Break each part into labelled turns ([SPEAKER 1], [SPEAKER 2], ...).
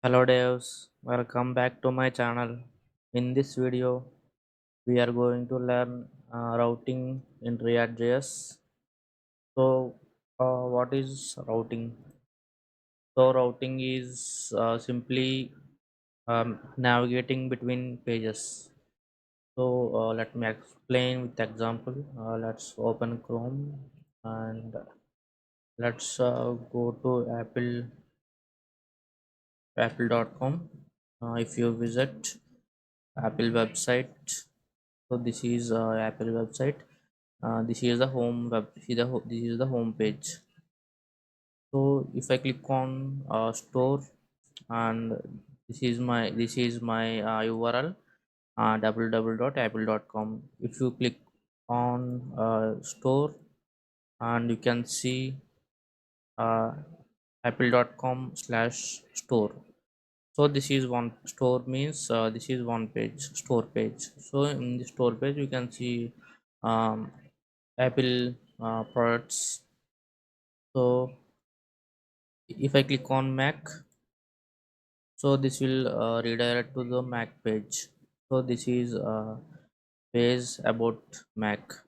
[SPEAKER 1] Hello devs, welcome back to my channel. In this video, we are going to learn routing in ReactJS. What is routing? So, routing is simply navigating between pages. Let me explain with example. Let's open Chrome and let's go to apple.com. If you visit Apple website, so this is Apple website. This is the home web. This is the home page. So if I click on store, and this is my URL, www.apple.com. If you click on store, and you can see uh, apple.com/store. So this is one store means this is one page, store page. So in the store page you can see um, Apple products. So if I click on Mac, so this will redirect to the Mac page. So this is page about Mac.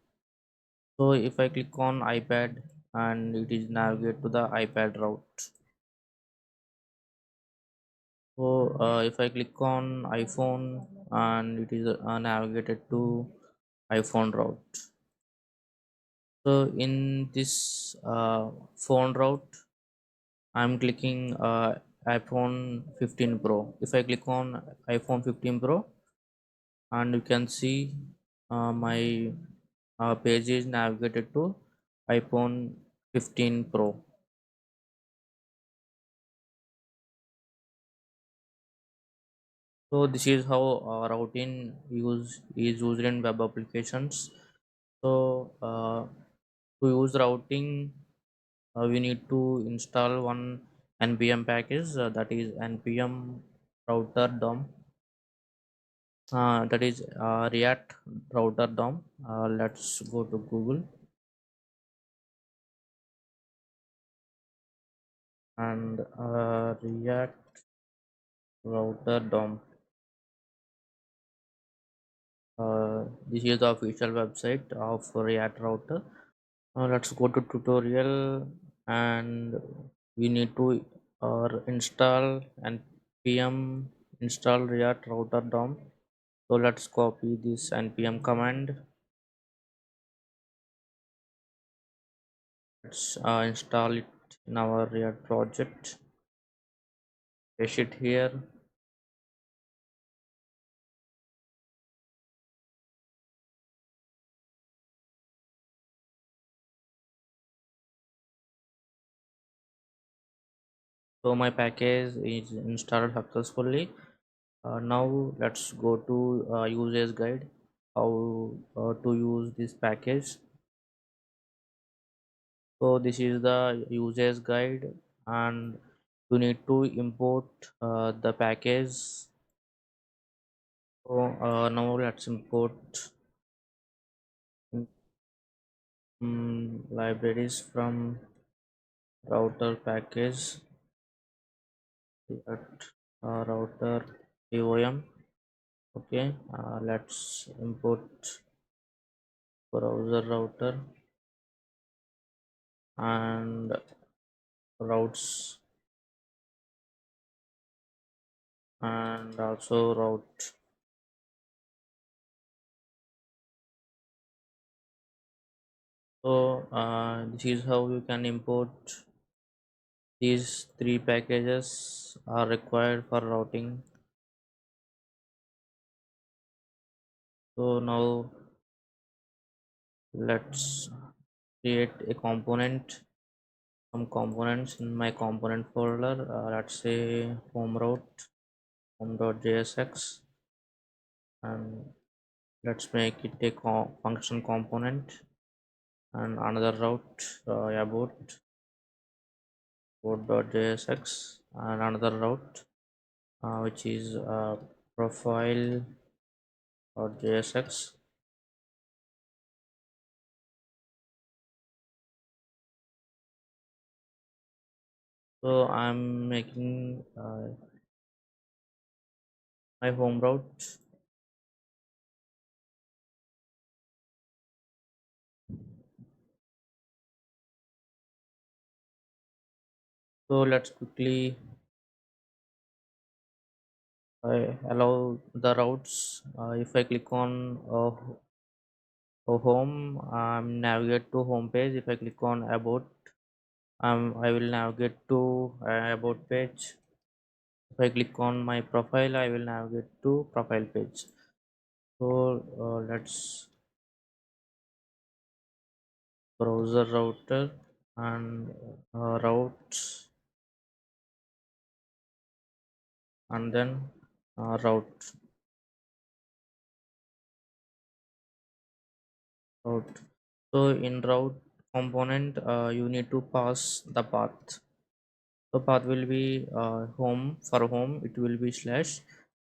[SPEAKER 1] So if I click on iPad, and it is navigate to the iPad route. So if I click on iPhone, and it is navigated to iPhone route. So in this phone route, I'm clicking iPhone 15 Pro. If I click on iPhone 15 Pro, and you can see my page is navigated to iPhone 15 Pro. So this is how routing is used in web applications. So to use routing, we need to install one npm package, that is npm router dom, that is react router dom. Let's go to Google and react router dom. This is the official website of react router. Let's go to tutorial, and we need to install npm install react router dom. So let's copy this npm command. Let's install it in our React project. Paste it here. So my package is installed successfully. Now let's go to users guide, how to use this package. So this is the users guide, and you need to import the package. So now let's import libraries from router package. React router POM. Okay, let's import browser router and routes, and also route. So this is how you can import. These three packages are required for routing. So now let's create a component, some components in my component folder. Let's say home route, home.jsx, and let's make it a function component, and another route about.jsx, and another route which is profile.jsx. So I'm making my home route. So let's quickly allow the routes. If I click on home, navigate to home page. If I click on about, I will navigate to about page. If I click on my profile, I will navigate to profile page. So let's browser router and routes, and then route. So in route component, you need to pass the path. So path will be home. For home it will be slash,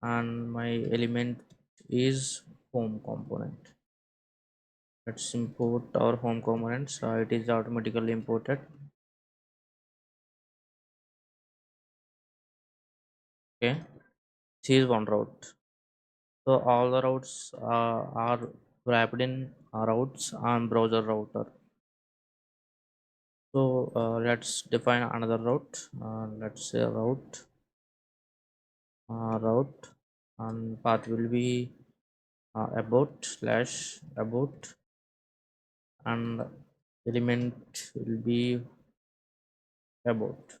[SPEAKER 1] and my element is home component. Let's import our home components. It is automatically imported. Okay, this is one route. So all the routes are wrapped in routes on browser router. So let's define another route. Let's say route, and path will be about slash about, and element will be about.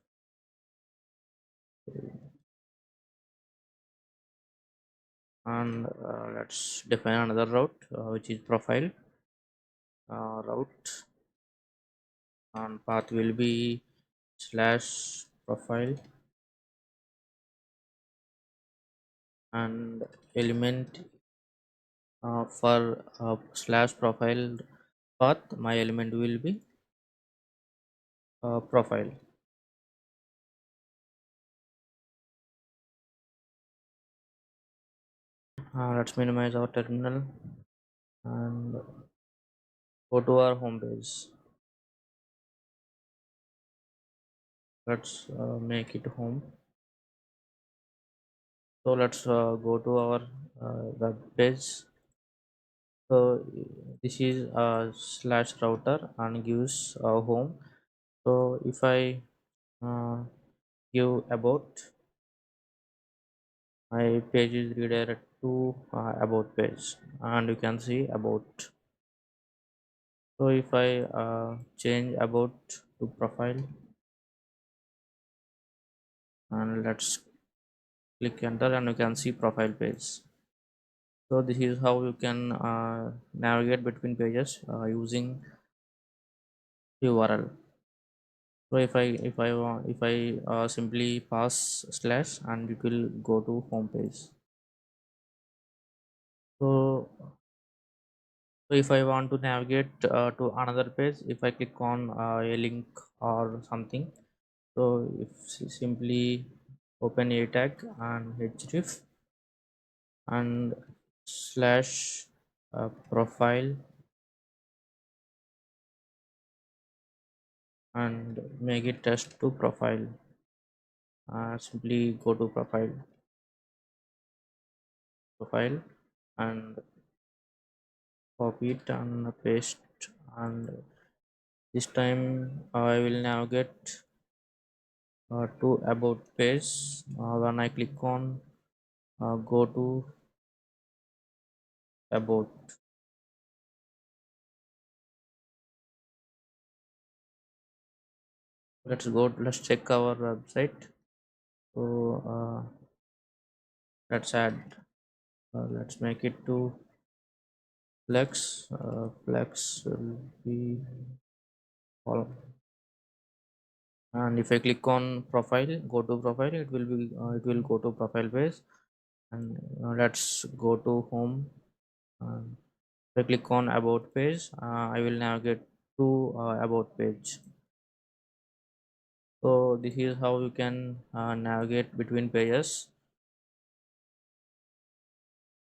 [SPEAKER 1] And let's define another route, which is profile route, and path will be slash profile, and element for slash profile path, my element will be profile. Let's minimize our terminal and go to our home page. Let's make it home. So let's go to our web page. So this is slash router and gives home. So if I uh, give about, my page is redirected to about page, and you can see about. So if I change about to profile, and let's click enter, and you can see profile page. So this is how you can navigate between pages using URL. So if I simply pass slash, and it will go to home page. So if I want to navigate to another page, if I click on a link or something, so if simply open a tag and href and slash profile, and make it test to profile, simply go to profile and copy it and paste, and this time I will navigate to about page. When I click on go to about, let's check our website. So let's make it to flex. Flex will be all. And if I click on profile, go to profile, it will go to profile page. And let's go to home, and if I click on about page, I will navigate to about page. So this is how you can navigate between pages